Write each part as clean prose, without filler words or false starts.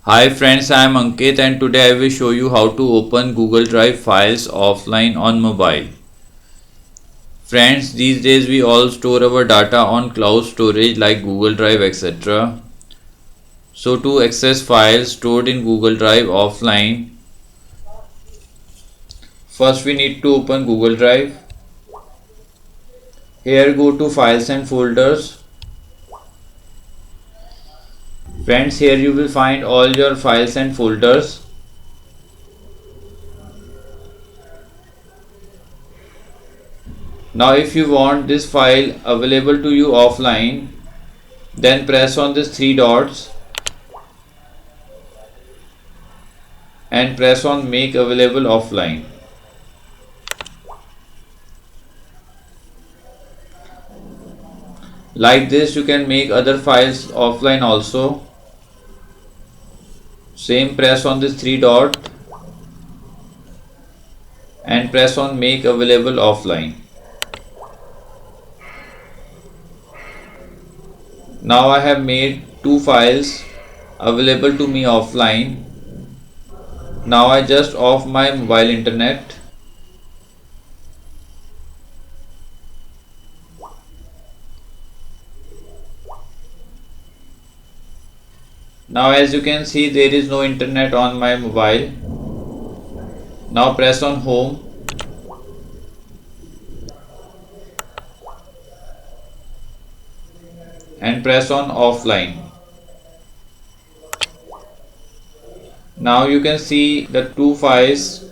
Hi friends, I am Ankit and today I will show you how to open Google Drive files offline on mobile. Friends, these days we all store our data on cloud storage like Google Drive etc. So to access files stored in Google Drive offline, first we need to open Google Drive. Here go to files and folders. Friends, here you will find all your files and folders. Now if you want this file available to you offline, then press on these three dots and press on make available offline. Like this you can make other files offline also. Same, press on this three dot and press on make available offline. Now I have made two files available to me offline. Now I just off my mobile internet. Now as you can see, there is no internet on my mobile. Now press on home and press on offline. Now you can see the two files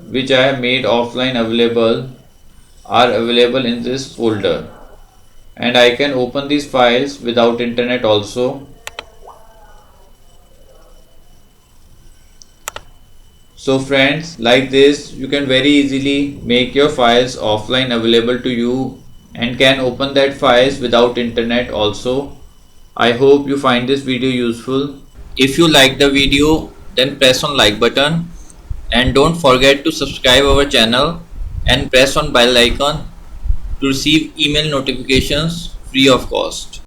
which I have made offline available are available in this folder, and I can open these files without internet also. So friends, like this you can very easily make your files offline available to you and can open that files without internet also. I hope you find this video useful. If you like the video, then press on like button and don't forget to subscribe our channel and press on bell icon to receive email notifications free of cost.